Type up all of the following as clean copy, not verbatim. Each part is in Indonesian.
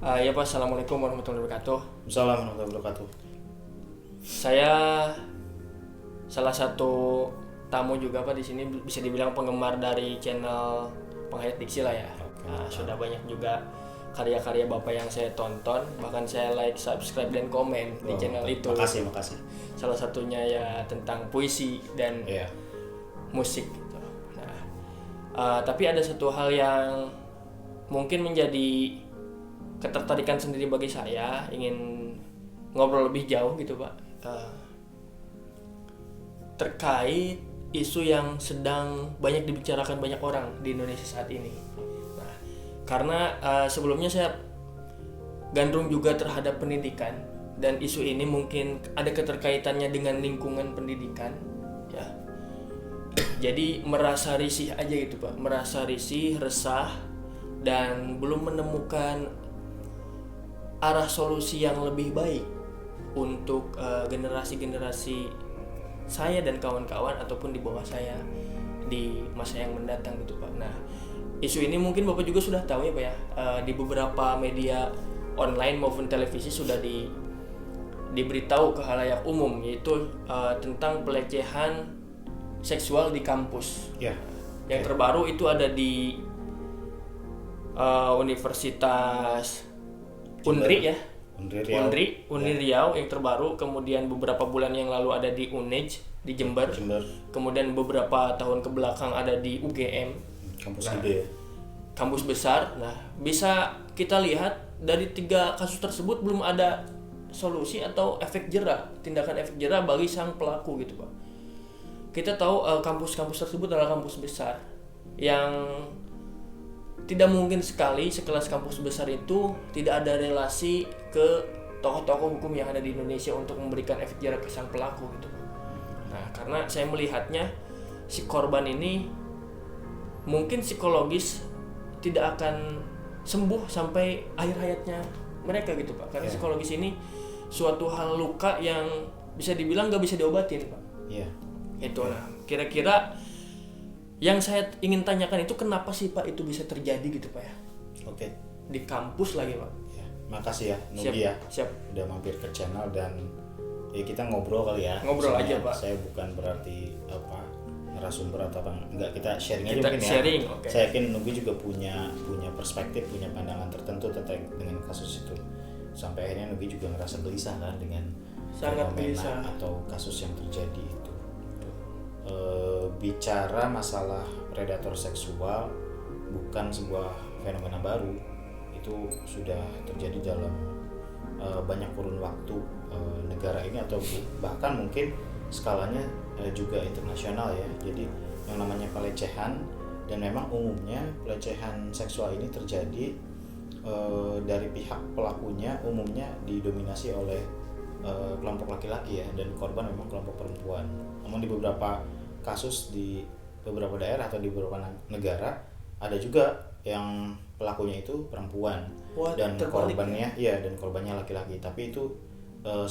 Ya Pak, Assalamualaikum warahmatullahi wabarakatuh. Assalamualaikum warahmatullahi wabarakatuh. Saya salah satu tamu juga Pak di sini, bisa dibilang penggemar dari channel Penghayat Diksi lah ya. Oke, Sudah banyak juga karya-karya Bapak yang saya tonton, bahkan saya like, subscribe dan komen di channel itu. Makasih. Salah satunya ya tentang puisi dan Iya. musik gitu. Tapi ada satu hal yang mungkin menjadi ketertarikan sendiri bagi saya, ingin ngobrol lebih jauh gitu Pak, terkait isu yang sedang banyak dibicarakan banyak orang di Indonesia saat ini. Nah, karena sebelumnya saya gandrung juga terhadap pendidikan, dan isu ini mungkin ada keterkaitannya dengan lingkungan pendidikan ya. Jadi merasa risih aja gitu Pak, merasa risih, resah, dan belum menemukan arah solusi yang lebih baik untuk generasi-generasi saya dan kawan-kawan ataupun di bawah saya di masa yang mendatang gitu Pak. Nah, isu ini mungkin Bapak juga sudah tahu ya Pak ya, di beberapa media online maupun televisi sudah diberitahu ke khalayak umum, yaitu tentang pelecehan seksual di kampus. Ya. Yang terbaru itu ada di Universitas Unri ya. Unri Riau yang terbaru, kemudian beberapa bulan yang lalu ada di UNEJ di Jember. Kemudian beberapa tahun ke belakang ada di UGM, kampus gede ya. Kampus besar. Nah, bisa kita lihat dari 3 kasus tersebut belum ada solusi atau tindakan efek jera bagi sang pelaku gitu Pak. Kita tahu kampus-kampus tersebut adalah kampus besar yang tidak mungkin sekali sekelas kampus besar itu tidak ada relasi ke tokoh-tokoh hukum yang ada di Indonesia untuk memberikan efek jera ke sang pelaku gitu. Nah, karena saya melihatnya si korban ini mungkin psikologis tidak akan sembuh sampai akhir hayatnya mereka gitu Pak. Karena psikologis ini suatu hal luka yang bisa dibilang gak bisa diobatin Pak. Iya. Itu lah. Kira-kira yang saya ingin tanyakan itu kenapa sih Pak itu bisa terjadi gitu Pak ya? Oke. Di kampus lagi Pak. Ya, makasih ya Nugi ya. Siap. Udah mampir ke channel dan ya kita ngobrol kali ya. Ngobrol aja Pak. Saya bukan berarti narasumber atau apa, enggak, kita sharing aja Kita mungkin sharing, ya. okay. Saya yakin Nugi juga punya perspektif, punya pandangan tertentu terkait dengan kasus itu. Sampai akhirnya Nugi juga ngerasa gelisah kan dengan Sangat fenomena gelisah atau kasus yang terjadi itu. Bicara masalah predator seksual bukan sebuah fenomena baru, itu sudah terjadi dalam banyak kurun waktu negara ini, atau bahkan mungkin skalanya juga internasional ya. Jadi yang namanya pelecehan, dan memang umumnya pelecehan seksual ini terjadi dari pihak pelakunya umumnya didominasi oleh kelompok laki-laki ya, dan korban memang kelompok perempuan. Namun di beberapa kasus di beberapa daerah atau di beberapa negara ada juga yang pelakunya itu perempuan. Dan korbannya dan korbannya laki-laki, tapi itu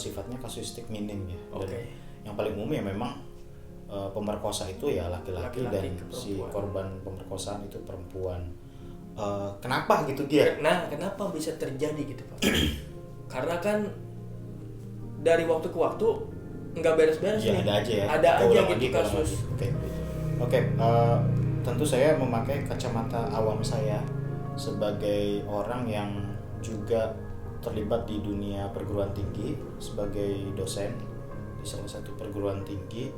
sifatnya kasuistik minim ya. Dan yang paling umum ya memang pemerkosa itu ya laki-laki dan si korban pemerkosaan itu perempuan. Kenapa gitu dia? Nah, kenapa bisa terjadi gitu Pak? Karena kan dari waktu ke waktu nggak beres-beres ya, nih. Ada aja gitu kasus. Oke. Tentu saya memakai kacamata awam saya sebagai orang yang juga terlibat di dunia perguruan tinggi sebagai dosen di salah satu perguruan tinggi.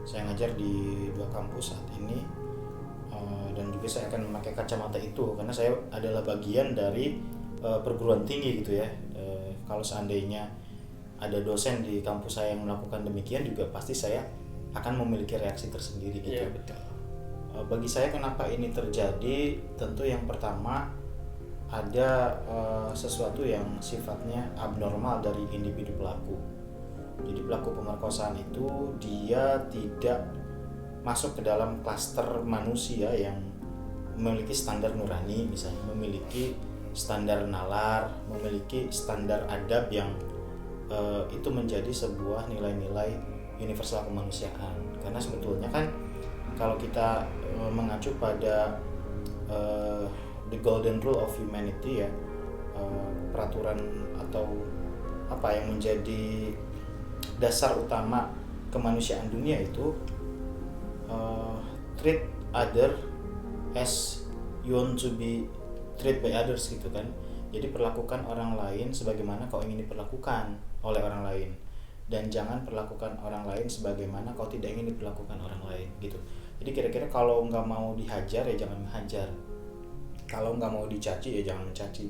Saya ngajar di 2 kampus saat ini, dan juga saya akan memakai kacamata itu karena saya adalah bagian dari perguruan tinggi gitu ya. Kalau seandainya ada dosen di kampus saya yang melakukan demikian, juga pasti saya akan memiliki reaksi tersendiri gitu. Iya, betul. Bagi saya kenapa ini terjadi, tentu yang pertama ada sesuatu yang sifatnya abnormal dari individu pelaku. Jadi pelaku pemerkosaan itu dia tidak masuk ke dalam klaster manusia yang memiliki standar nurani, misalnya memiliki standar nalar, memiliki standar adab yang itu menjadi sebuah nilai-nilai universal kemanusiaan. Karena sebetulnya kan kalau kita mengacu pada the golden rule of humanity ya, peraturan atau apa yang menjadi dasar utama kemanusiaan dunia itu treat other as you want to be treated by others gitu kan. Jadi perlakukan orang lain sebagaimana kau ingin diperlakukan oleh orang lain, dan jangan perlakukan orang lain sebagaimana kau tidak ingin diperlakukan orang lain gitu. Jadi kira-kira kalau nggak mau dihajar ya jangan menghajar, kalau nggak mau dicaci ya jangan mencaci,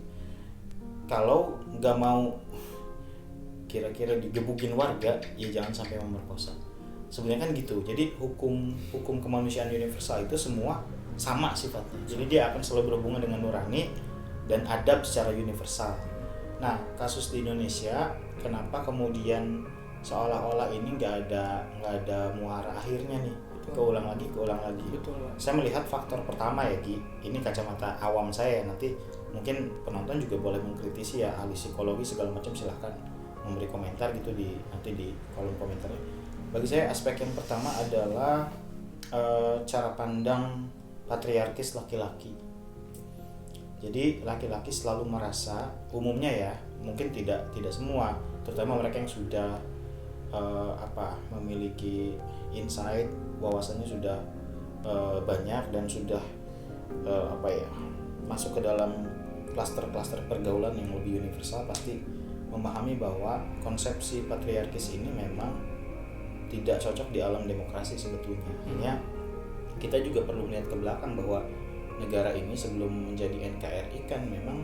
kalau nggak mau kira-kira digebukin warga ya jangan sampai memerkosa. Sebenarnya kan gitu. Jadi hukum kemanusiaan universal itu semua sama sifatnya. Jadi dia akan selalu berhubungan dengan nurani dan adab secara universal. Nah, kasus di Indonesia kenapa kemudian seolah-olah ini nggak ada muara akhirnya nih, keulang lagi. Betul. Saya melihat faktor pertama ya Gi, ini kacamata awam saya, nanti mungkin penonton juga boleh mengkritisi ya, ahli psikologi segala macam silahkan memberi komentar gitu nanti di kolom komentarnya. Bagi saya aspek yang pertama adalah cara pandang patriarkis laki-laki. Jadi laki-laki selalu merasa, umumnya ya, mungkin tidak semua, terutama mereka yang sudah memiliki insight, wawasannya sudah banyak dan sudah masuk ke dalam klaster-klaster pergaulan yang lebih universal, pasti memahami bahwa konsepsi patriarkis ini memang tidak cocok di alam demokrasi sebetulnya. Hanya kita juga perlu melihat ke belakang bahwa negara ini sebelum menjadi NKRI kan memang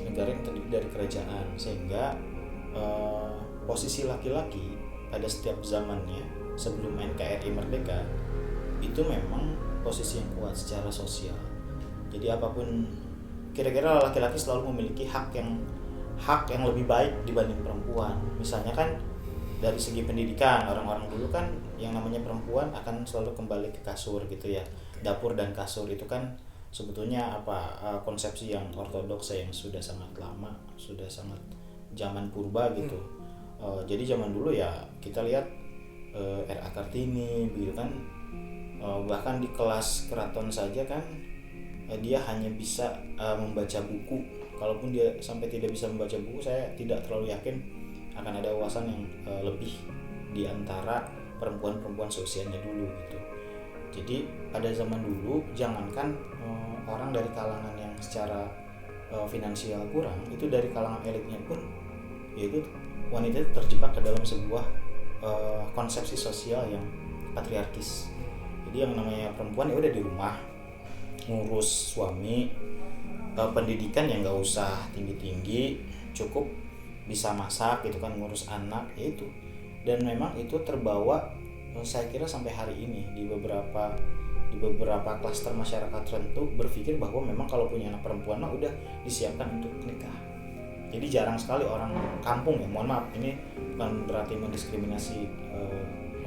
negara yang terdiri dari kerajaan, sehingga posisi laki-laki pada setiap zamannya sebelum NKRI merdeka itu memang posisi yang kuat secara sosial. Jadi apapun, kira-kira laki-laki selalu memiliki hak yang lebih baik dibanding perempuan. Misalnya kan dari segi pendidikan, orang-orang dulu kan yang namanya perempuan akan selalu kembali ke kasur gitu ya. Dapur dan kasur itu kan sebetulnya konsepsi yang ortodoks yang sudah sangat lama, sudah sangat zaman purba gitu. Jadi zaman dulu ya kita lihat R.A. Kartini begitu kan, bahkan di kelas keraton saja kan dia hanya bisa membaca buku. Kalaupun dia sampai tidak bisa membaca buku, saya tidak terlalu yakin akan ada wawasan yang lebih di antara perempuan-perempuan seusianya dulu gitu. Jadi pada zaman dulu jangankan orang dari kalangan yang secara finansial kurang, itu dari kalangan elitnya pun yaitu wanita terjebak ke dalam sebuah konsepsi sosial yang patriarkis. Jadi yang namanya perempuan ya udah di rumah ngurus suami, pendidikan yang nggak usah tinggi-tinggi, cukup bisa masak gitu kan, ngurus anak ya itu. Dan memang itu terbawa saya kira sampai hari ini di beberapa klaster masyarakat tertentu berpikir bahwa memang kalau punya anak perempuan mah udah disiapkan untuk nikah. Jadi jarang sekali orang kampung ya, mohon maaf ini bukan berarti mendiskriminasi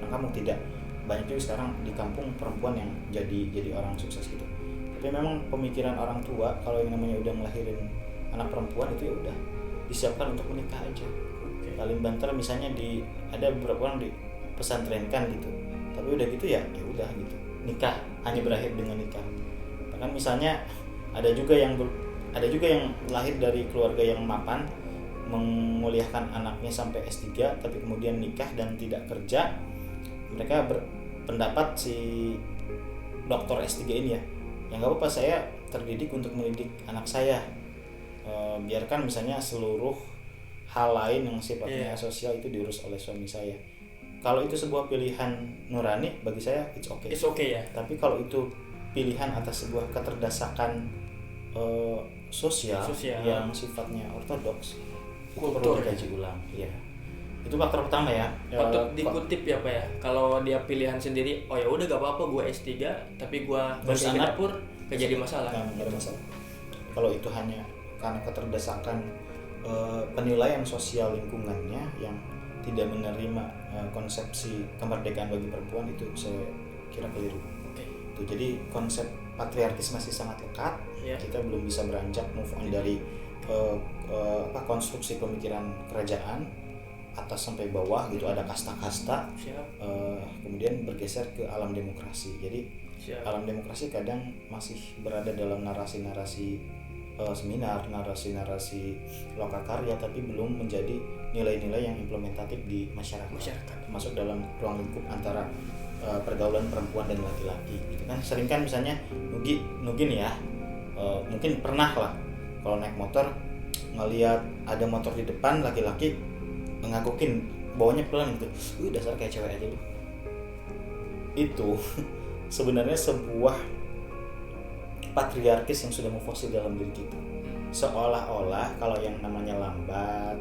orang kampung, tidak. Banyak juga sekarang di kampung perempuan yang jadi orang sukses gitu. Tapi memang pemikiran orang tua kalau yang namanya udah ngelahirin anak perempuan itu ya udah disiapkan untuk menikah aja. Paling banter misalnya ada beberapa orang di pesantrenkan gitu, tapi udah gitu ya udah gitu, nikah hanya berakhir dengan nikah. Bahkan misalnya ada juga yang lahir dari keluarga yang mapan, menguliahkan anaknya sampai S3 tapi kemudian nikah dan tidak kerja. Mereka berpendapat si doktor S3 ini ya nggak apa-apa, saya terdidik untuk mendidik anak saya, biarkan misalnya seluruh hal lain yang sifatnya sosial itu diurus oleh suami saya. Kalau itu sebuah pilihan nurani, bagi saya it's okay ya. Tapi kalau itu pilihan atas sebuah keterdesakan sosial yang sifatnya ortodoks, itu perlu dikaji ulang ya. Itu faktor pertama ya. Patut dikutip ya Pak ya. Kalau dia pilihan sendiri, oh ya udah gak apa-apa gue S3 tapi gue bersih ke dapur, gak jadi masalah. Gak ada masalah. Kalau itu hanya karena keterdesakan penilaian sosial lingkungannya yang tidak menerima konsepsi kemerdekaan bagi perempuan, itu saya kira keliru. Itu jadi konsep patriarkis masih sangat lekat. Kita belum bisa beranjak move on dari konstruksi pemikiran kerajaan atas sampai bawah gitu, ada kasta-kasta, kemudian bergeser ke alam demokrasi. Jadi alam demokrasi kadang masih berada dalam narasi-narasi seminar, narasi-narasi lokakarya, tapi belum menjadi nilai-nilai yang implementatif di masyarakat. Masuk dalam ruang lingkup antara pergaulan perempuan dan laki-laki gitu kan. Sering kan misalnya Nugi nih ya, mungkin pernah lah kalau naik motor ngelihat ada motor di depan laki-laki ngagokin bawanya pelan gitu, dasar kayak cewek aja lu. Itu sebenarnya sebuah patriarkis yang sudah memfosil dalam diri kita. Seolah-olah kalau yang namanya lambat,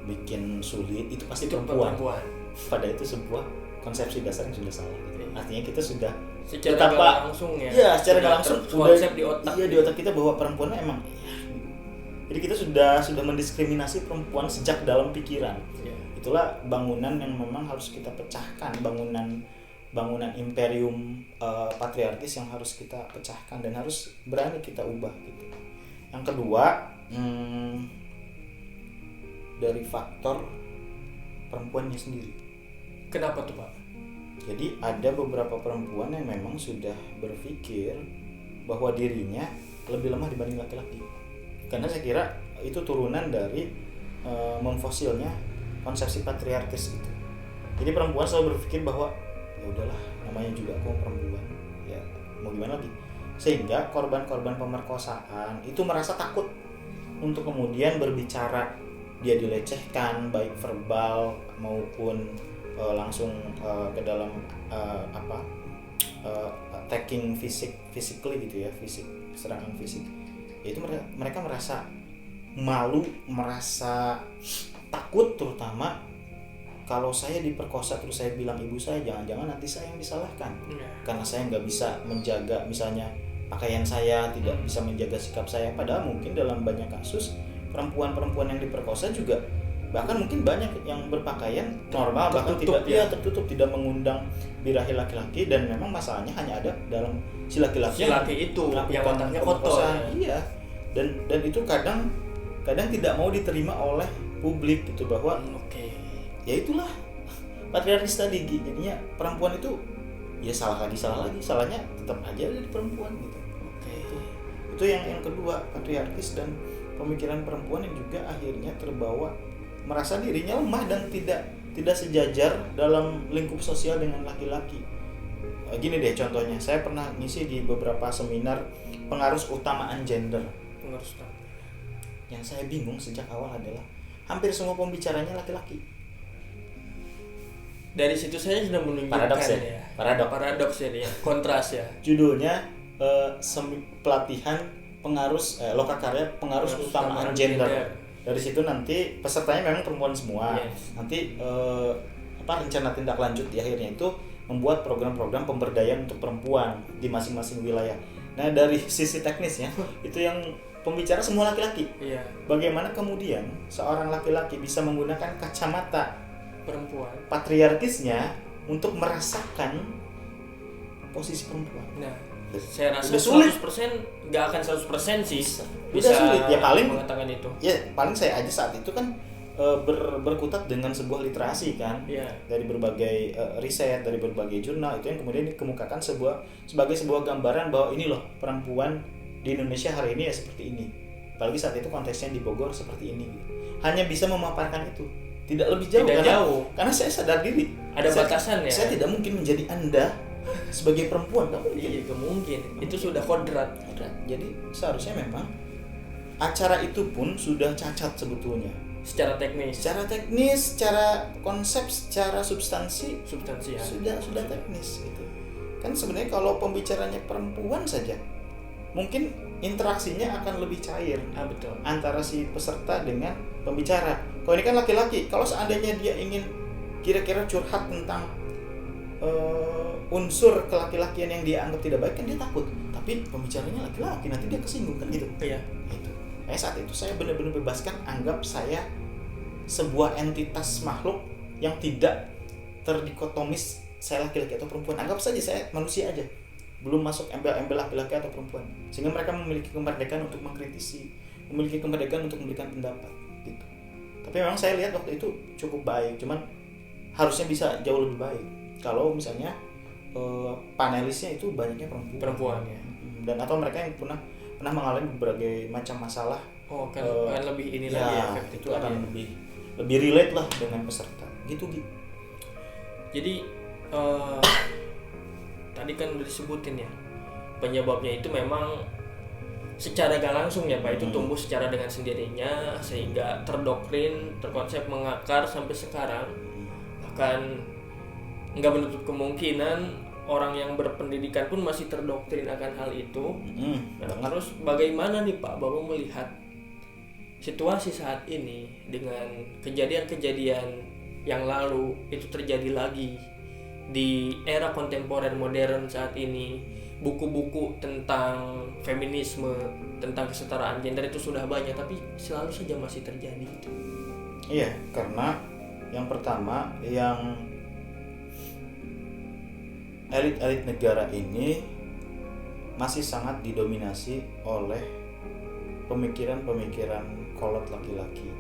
bikin sulit itu pasti perempuan. Padahal itu sebuah konsepsi dasar yang sudah salah gitu. Artinya kita sudah secara nggak langsung ya. Iya, secara nggak langsung konsep di otak. Iya, di otak kita bahwa perempuan emang jadi kita sudah mendiskriminasi perempuan sejak dalam pikiran. Itulah bangunan yang memang harus kita pecahkan, bangunan imperium patriarkis yang harus kita pecahkan dan harus berani kita ubah gitu. Yang kedua, dari faktor perempuannya sendiri. Kenapa tuh Pak? Jadi ada beberapa perempuan yang memang sudah berpikir bahwa dirinya lebih lemah dibanding laki-laki. Karena saya kira itu turunan dari memfosilnya konsepsi patriarkis itu. Jadi perempuan selalu berpikir bahwa ya udahlah, namanya juga aku perempuan, ya mau gimana lagi. Sehingga korban-korban pemerkosaan itu merasa takut untuk kemudian berbicara, dia dilecehkan baik verbal maupun langsung ke dalam attacking physically gitu ya, serangan fisik. Itu mereka merasa malu, merasa takut, terutama kalau saya diperkosa terus saya bilang ibu saya, jangan-jangan nanti saya yang disalahkan karena saya nggak bisa menjaga misalnya pakaian saya, tidak bisa menjaga sikap saya. Padahal mungkin dalam banyak kasus perempuan-perempuan yang diperkosa juga bahkan mungkin banyak yang berpakaian normal, bahkan tertutup, tidak mengundang birahi laki-laki, dan memang masalahnya hanya ada dalam si laki-laki itu yang otaknya kotor. Iya, dan itu kadang tidak mau diterima oleh publik gitu, bahwa ya itulah patriarkis tadi. Jadinya perempuan itu ya salah lagi, salahnya tetap aja ada di perempuan gitu. Itu yang kedua, patriarkis dan pemikiran perempuan yang juga akhirnya terbawa merasa dirinya lemah dan tidak sejajar dalam lingkup sosial dengan laki-laki. Gini deh contohnya, saya pernah ngisi di beberapa seminar pengaruh utamaan gender. Yang saya bingung sejak awal adalah hampir semua pembicaranya laki-laki. Dari situ saya sudah menunjukkan paradoks ya, kontras ya. Judulnya pelatihan pengaruh lokakarya pengaruh utamaan gender. Dari situ nanti pesertanya memang perempuan semua. Nanti rencana tindak lanjut di akhirnya itu membuat program-program pemberdayaan untuk perempuan di masing-masing wilayah. Nah, dari sisi teknisnya itu yang pembicara semua laki-laki. Bagaimana kemudian seorang laki-laki bisa menggunakan kacamata perempuan patriarkisnya untuk merasakan posisi perempuan. Nah, saya rasa 100% nggak akan 100% sih bisa sulit. Ya paling mengatakan itu. Ya paling saya aja saat itu kan berkutat dengan sebuah literasi kan, dari berbagai riset, dari berbagai jurnal, itu yang kemudian dikemukakan sebagai sebuah gambaran bahwa ini loh perempuan di Indonesia hari ini ya seperti ini. Apalagi saat itu konteksnya di Bogor seperti ini. Hanya bisa memaparkan itu, tidak lebih jauh. Karena saya sadar diri ada batasannya. Saya tidak mungkin menjadi Anda sebagai perempuan, nggak mungkin. Itu sudah kodrat. Jadi seharusnya memang acara itu pun sudah cacat sebetulnya. Secara teknis, secara konsep, secara substansi ya. Sudah teknis gitu. Kan sebenarnya kalau pembicaranya perempuan saja, mungkin interaksinya akan lebih cair. Betul. Antara si peserta dengan pembicara. Kalau ini kan laki-laki, kalau seandainya dia ingin kira-kira curhat tentang unsur kelaki-lakian yang dia anggap tidak baik, kan dia takut. Tapi pembicaranya laki-laki, nanti dia kesinggung kan gitu. Iya. Itu. Saat itu saya benar-benar bebaskan, anggap saya sebuah entitas makhluk yang tidak terdikotomis saya laki-laki atau perempuan. Anggap saja saya manusia aja, belum masuk embel-embel laki-laki atau perempuan. Sehingga mereka memiliki kemerdekaan untuk mengkritisi, memiliki kemerdekaan untuk memberikan pendapat gitu. Tapi memang saya lihat waktu itu cukup baik, cuman harusnya bisa jauh lebih baik kalau misalnya panelisnya itu banyaknya perempuan ya. Dan atau mereka yang pernah pernah mengalami berbagai macam masalah. Oh kan lebih ini ya, lagi efektif itu lagi akan ya. lebih relate lah dengan peserta gitu gitu. Jadi tadi kan udah disebutin ya, penyebabnya itu memang secara gak langsung ya Pak, itu tumbuh secara dengan sendirinya sehingga terdoktrin, terkonsep, mengakar sampai sekarang. Bahkan nggak menutup kemungkinan orang yang berpendidikan pun masih terdoktrin akan hal itu. Nah, terus bagaimana nih Pak Bapak melihat situasi saat ini dengan kejadian-kejadian yang lalu itu terjadi lagi di era kontemporer modern saat ini? Buku-buku tentang feminisme, tentang kesetaraan gender itu sudah banyak, tapi selalu saja masih terjadi itu. Iya, karena yang pertama, yang elit-elit negara ini masih sangat didominasi oleh pemikiran-pemikiran kolot laki-laki.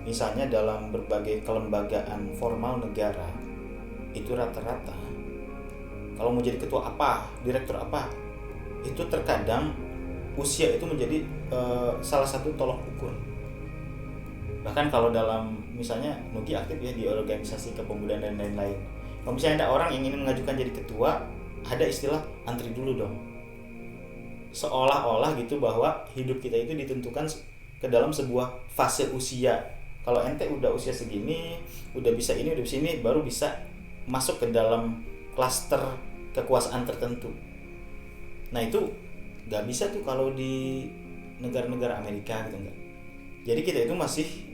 Misalnya dalam berbagai kelembagaan formal negara, itu rata-rata kalau mau jadi ketua apa, direktur apa, itu terkadang usia itu menjadi salah satu tolok ukur. Bahkan kalau dalam misalnya Nugi aktif ya di organisasi kepemudaan dan lain-lain. Kalau misalnya ada orang yang ingin mengajukan jadi ketua, ada istilah antri dulu dong. Seolah-olah gitu bahwa hidup kita itu ditentukan ke dalam sebuah fase usia. Kalau ente udah usia segini, udah bisa ini, udah bisa ini, baru bisa masuk ke dalam klaster kekuasaan tertentu. Nah itu nggak bisa tuh kalau di negara-negara Amerika gitu, enggak. Jadi kita itu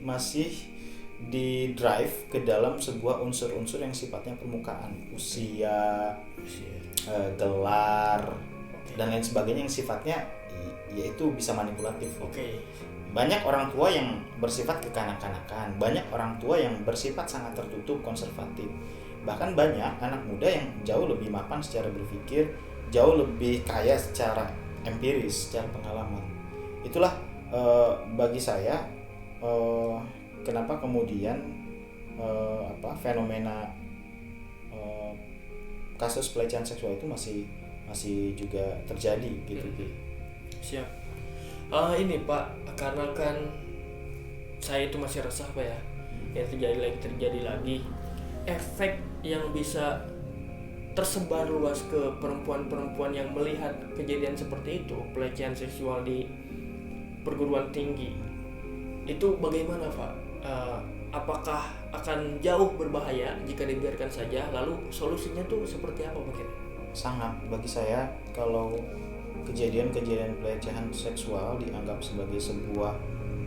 masih di drive ke dalam sebuah unsur-unsur yang sifatnya permukaan, usia, gelar, dan lain sebagainya yang sifatnya yaitu bisa manipulatif. Banyak orang tua yang bersifat kekanak-kanakan, banyak orang tua yang bersifat sangat tertutup, konservatif. Bahkan banyak anak muda yang jauh lebih mapan secara berpikir, jauh lebih kaya secara empiris, secara pengalaman. Itulah bagi saya kenapa kemudian fenomena kasus pelecehan seksual itu masih juga terjadi gitu. Siap. Ini Pak, karena kan saya itu masih resah Pak ya, yang terjadi lagi. Efek yang bisa tersebar luas ke perempuan-perempuan yang melihat kejadian seperti itu, pelecehan seksual di perguruan tinggi, itu bagaimana Pak? Apakah akan jauh berbahaya jika dibiarkan saja? Lalu solusinya tuh seperti apa Pak? Sangat, bagi saya kalau kejadian-kejadian pelecehan seksual dianggap sebagai sebuah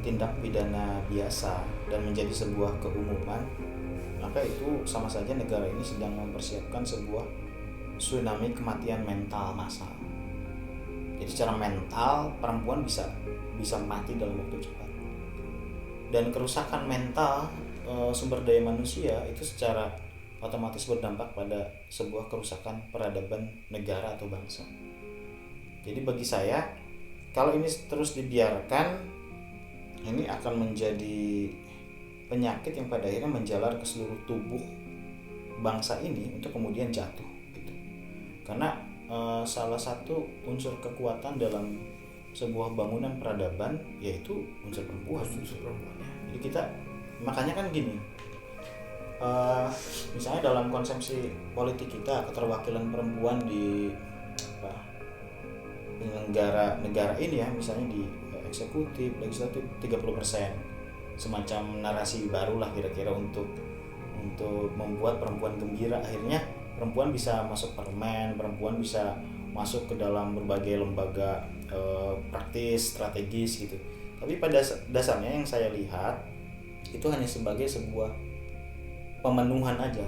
tindak pidana biasa dan menjadi sebuah keumuman, maka itu sama saja negara ini sedang mempersiapkan sebuah tsunami kematian mental massal. Jadi secara mental perempuan bisa mati dalam waktu cepat. Dan kerusakan mental sumber daya manusia itu secara otomatis berdampak pada sebuah kerusakan peradaban negara atau bangsa. Jadi bagi saya, kalau ini terus dibiarkan, ini akan menjadi penyakit yang pada akhirnya menjalar ke seluruh tubuh bangsa ini untuk kemudian jatuh gitu. Karena salah satu unsur kekuatan dalam sebuah bangunan peradaban yaitu unsur perempuan. Jadi kita makanya kan gini, misalnya dalam konsepsi politik kita, keterwakilan perempuan di penyelenggara negara ini ya, misalnya di eksekutif, legislatif 30%, semacam narasi baru lah kira-kira untuk membuat perempuan gembira. Akhirnya perempuan bisa masuk parlemen, perempuan bisa masuk ke dalam berbagai lembaga praktis, strategis gitu. Tapi pada dasarnya yang saya lihat itu hanya sebagai sebuah pemenuhan aja,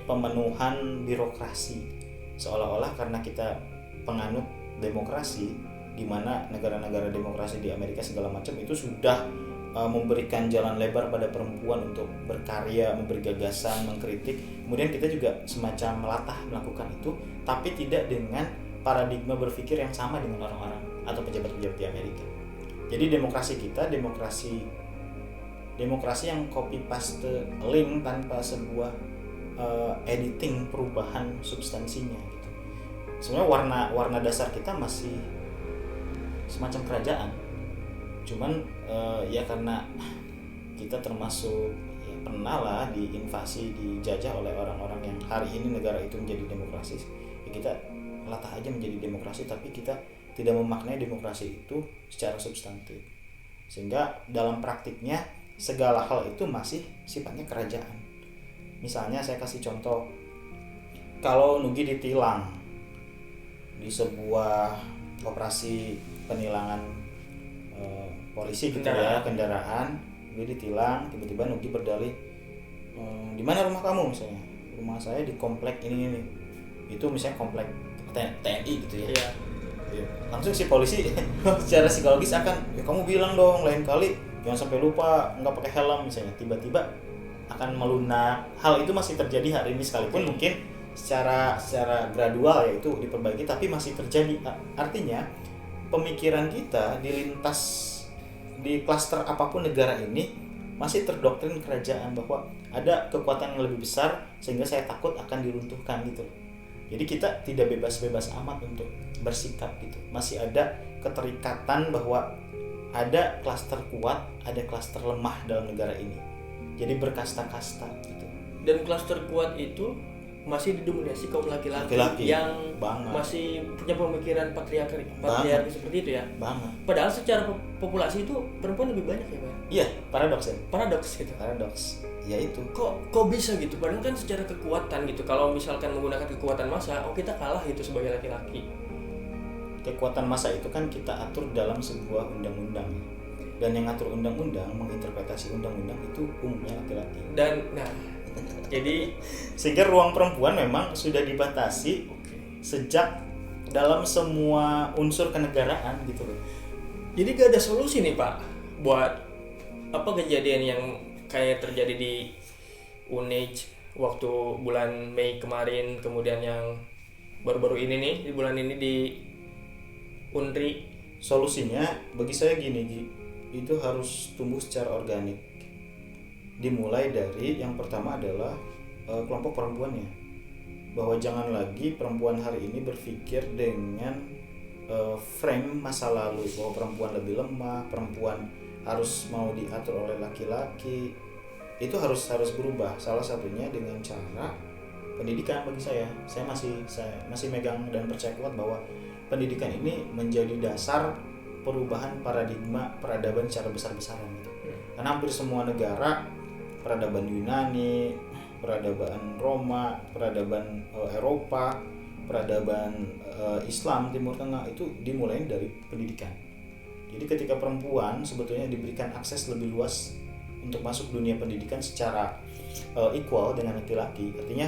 pemenuhan birokrasi, seolah-olah karena kita penganut demokrasi, di mana negara-negara demokrasi di Amerika segala macam itu sudah memberikan jalan lebar pada perempuan untuk berkarya, memberi gagasan, mengkritik. Kemudian kita juga semacam melatah melakukan itu, tapi tidak dengan paradigma berpikir yang sama dengan orang-orang atau pejabat-pejabat di Amerika. Jadi demokrasi kita demokrasi yang copy paste link tanpa sebuah editing, perubahan substansinya gitu. Sebenarnya warna dasar kita masih semacam kerajaan. Cuman ya karena kita termasuk ya pernah lah diinvasi, dijajah oleh orang-orang yang hari ini negara itu menjadi demokrasi, ya kita latah aja menjadi demokrasi, tapi kita tidak memaknai demokrasi itu secara substantif, sehingga dalam praktiknya segala hal itu masih sifatnya kerajaan. Misalnya saya kasih contoh, kalau Nugi ditilang di sebuah operasi penilangan polisi gitu ya, kendaraan, Nugi ditilang, tiba-tiba Nugi berdalih, di mana rumah kamu misalnya, rumah saya di komplek ini, itu misalnya komplek TNI gitu ya. Iya. Langsung si polisi secara psikologis akan, ya kamu bilang dong lain kali jangan sampai lupa nggak pakai helm misalnya, tiba-tiba akan melunak. Hal itu masih terjadi hari ini sekalipun mungkin secara gradual ya itu diperbaiki, tapi masih terjadi. Artinya pemikiran kita di klaster apapun negara ini masih terdoktrin kerajaan, bahwa ada kekuatan yang lebih besar sehingga saya takut akan diruntuhkan gitu. Jadi kita tidak bebas-bebas amat untuk bersikap gitu. Masih ada keterikatan bahwa ada klaster kuat, ada klaster lemah dalam negara ini. Jadi berkasta-kasta gitu. Dan klaster kuat itu masih didominasi kaum laki-laki yang masih punya pemikiran patriarki seperti itu ya. Banget. Padahal secara populasi itu perempuan lebih banyak ya, Pak. Iya, paradoks ya. Paradoks gitu. Ya itu. Kok bisa gitu? Padahal kan secara kekuatan gitu. Kalau misalkan menggunakan kekuatan massa, kita kalah gitu sebagai laki-laki. Kekuatan massa itu kan kita atur dalam sebuah undang-undang. Dan yang ngatur undang-undang, menginterpretasi undang-undang itu umumnya laki-laki. Dan jadi sehingga ruang perempuan memang sudah dibatasi sejak dalam semua unsur kenegaraan gitu loh. Jadi gak ada solusi nih Pak buat kejadian yang kayak terjadi di UNEJ waktu bulan Mei kemarin, kemudian yang baru-baru ini nih di bulan ini di UNRI. Solusinya bagi saya gini, itu harus tumbuh secara organik. Dimulai dari yang pertama adalah kelompok perempuannya, bahwa jangan lagi perempuan hari ini berpikir dengan frame masa lalu bahwa perempuan lebih lemah, perempuan harus mau diatur oleh laki-laki. Itu harus berubah. Salah satunya dengan cara pendidikan. Bagi saya masih megang dan percaya kuat bahwa pendidikan ini menjadi dasar perubahan paradigma peradaban secara besar-besaran gitu. Karena hampir semua negara, peradaban Yunani, peradaban Roma, peradaban Eropa, peradaban Islam Timur Tengah itu dimulai dari pendidikan. Jadi ketika perempuan sebetulnya diberikan akses lebih luas untuk masuk dunia pendidikan secara equal dengan laki-laki, artinya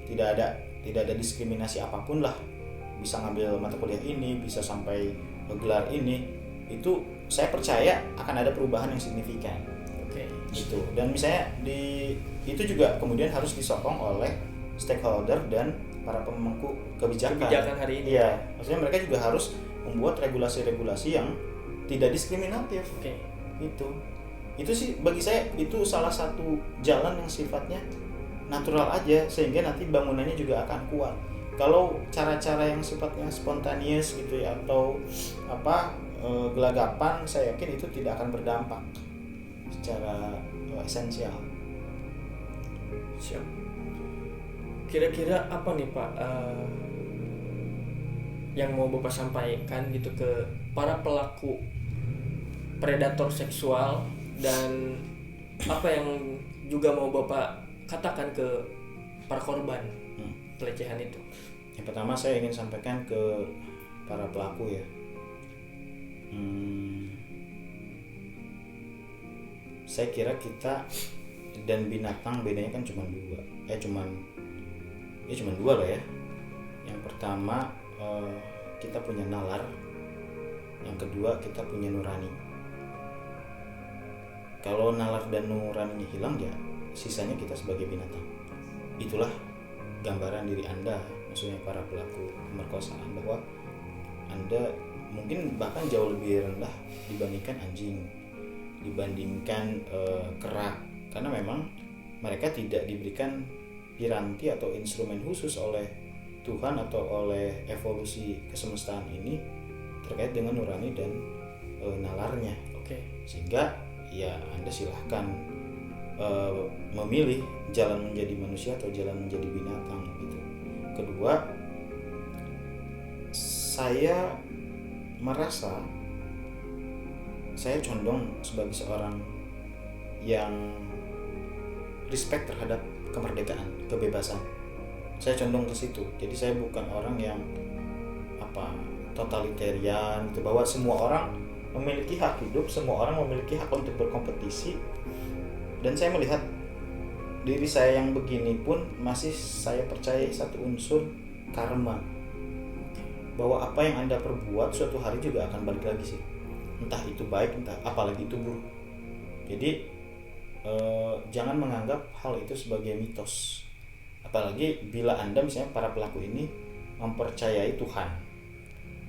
tidak ada diskriminasi apapun lah, bisa ngambil mata kuliah ini, bisa sampai gelar ini, itu saya percaya akan ada perubahan yang signifikan. Gitu. Dan misalnya itu juga kemudian harus disokong oleh stakeholder dan para pemangku kebijakan hari ini. Iya, maksudnya mereka juga harus membuat regulasi-regulasi yang tidak diskriminatif. Itu sih bagi saya itu salah satu jalan yang sifatnya natural aja, sehingga nanti bangunannya juga akan kuat. Kalau cara-cara yang sifatnya spontaneous gitu ya, atau gelagapan, saya yakin itu tidak akan berdampak secara esensial. Siap. Kira-kira apa nih Pak yang mau Bapak sampaikan gitu ke para pelaku predator seksual, dan apa yang juga mau Bapak katakan ke para korban pelecehan itu? Yang pertama saya ingin sampaikan ke para pelaku ya, saya kira kita dan binatang bedanya kan cuma dua lah ya. Yang pertama kita punya nalar, yang kedua kita punya nurani. Kalau nalar dan nuraninya hilang, ya sisanya kita sebagai binatang. Itulah gambaran diri Anda, maksudnya para pelaku pemerkosaan, bahwa Anda mungkin bahkan jauh lebih rendah dibandingkan anjing, dibandingkan kera, karena memang mereka tidak diberikan piranti atau instrumen khusus oleh Tuhan atau oleh evolusi kesemestaan ini terkait dengan nurani dan nalarnya. Sehingga ya Anda silahkan memilih jalan menjadi manusia atau jalan menjadi binatang gitu. Kedua, saya merasa saya condong sebagai seorang yang respect terhadap kemerdekaan, kebebasan. Saya condong ke situ. Jadi saya bukan orang yang totalitarian gitu, bahwa semua orang memiliki hak hidup, semua orang memiliki hak untuk berkompetisi. Dan saya melihat diri saya yang begini pun masih saya percaya satu unsur karma, bahwa apa yang Anda perbuat suatu hari juga akan balik lagi sih, entah itu baik, entah apalagi itu buruk. Jadi jangan menganggap hal itu sebagai mitos, apalagi bila Anda misalnya para pelaku ini mempercayai Tuhan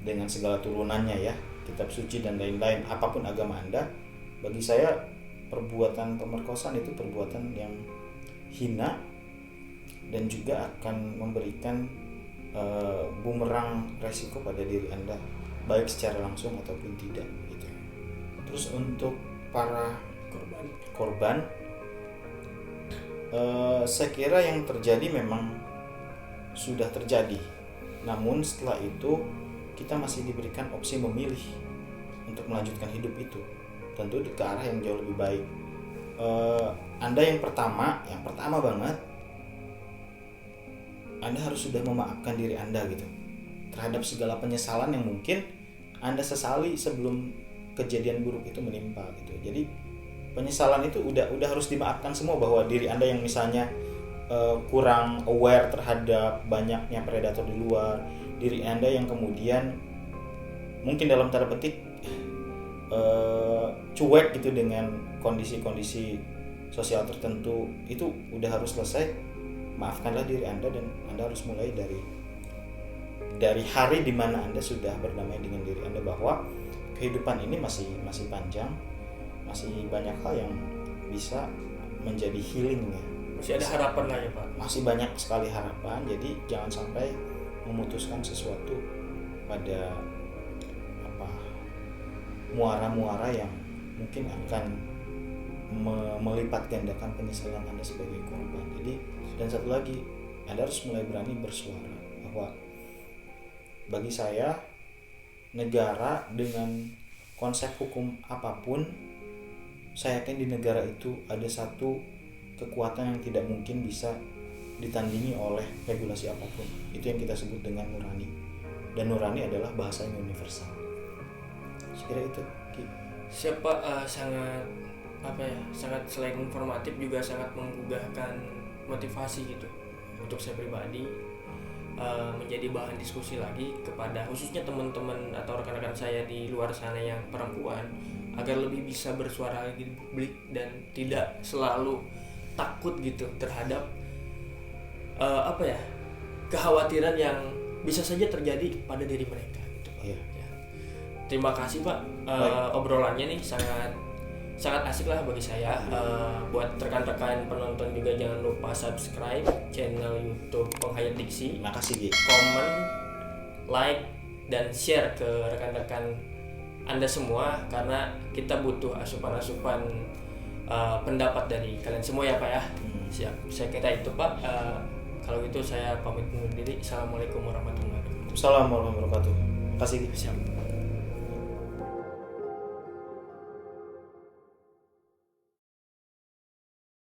dengan segala turunannya ya, kitab suci dan lain-lain, apapun agama Anda. Bagi saya perbuatan pemerkosaan itu perbuatan yang hina dan juga akan memberikan bumerang resiko pada diri Anda, baik secara langsung ataupun tidak gitu. Terus untuk para korban saya kira yang terjadi memang sudah terjadi, namun setelah itu kita masih diberikan opsi memilih untuk melanjutkan hidup itu, tentu ke arah yang jauh lebih baik. Anda yang pertama banget, Anda harus sudah memaafkan diri Anda gitu, terhadap segala penyesalan yang mungkin Anda sesali sebelum kejadian buruk itu menimpa gitu. Jadi penyesalan itu udah harus dimaafkan semua, bahwa diri Anda yang misalnya kurang aware terhadap banyaknya predator di luar, diri Anda yang kemudian mungkin dalam tanda petik cuek gitu dengan kondisi-kondisi sosial tertentu, itu udah harus selesai. Maafkanlah diri Anda, dan Anda harus mulai dari hari dimana Anda sudah berdamai dengan diri Anda, bahwa kehidupan ini masih panjang, masih banyak hal yang bisa menjadi healing ya. Masih ada harapan lah ya Pak. Masih banyak sekali harapan. Jadi jangan sampai memutuskan sesuatu pada muara-muara yang mungkin akan melipat gandakan penyesalan Anda sebagai korban. Jadi, dan satu lagi, Anda harus mulai berani bersuara bahwa bagi saya, negara dengan konsep hukum apapun, saya yakin di negara itu ada satu kekuatan yang tidak mungkin bisa ditandingi oleh regulasi apapun. Itu yang kita sebut dengan nurani. Dan nurani adalah bahasa yang universal. Sekira itu. Siapa sangat selain informatif juga sangat menggugahkan motivasi gitu untuk saya pribadi, menjadi bahan diskusi lagi kepada khususnya teman-teman atau rekan-rekan saya di luar sana yang perempuan, agar lebih bisa bersuara lagi di publik dan tidak selalu takut gitu terhadap kekhawatiran yang bisa saja terjadi pada diri mereka gitu Pak. Iya. Ya. Terima kasih Pak, obrolannya nih sangat asik lah bagi saya. Buat rekan-rekan penonton juga jangan lupa subscribe channel YouTube Penghayat Diksi. Makasih Gi. Komen, like, dan share ke rekan-rekan Anda semua, karena kita butuh asupan-asupan pendapat dari kalian semua ya Pak ya. Siap. Saya kira itu Pak. Kalau gitu saya pamit undur diri. Assalamualaikum warahmatullahi wabarakatuh. Assalamualaikum warahmatullahi wabarakatuh. Makasih Gi. Siap.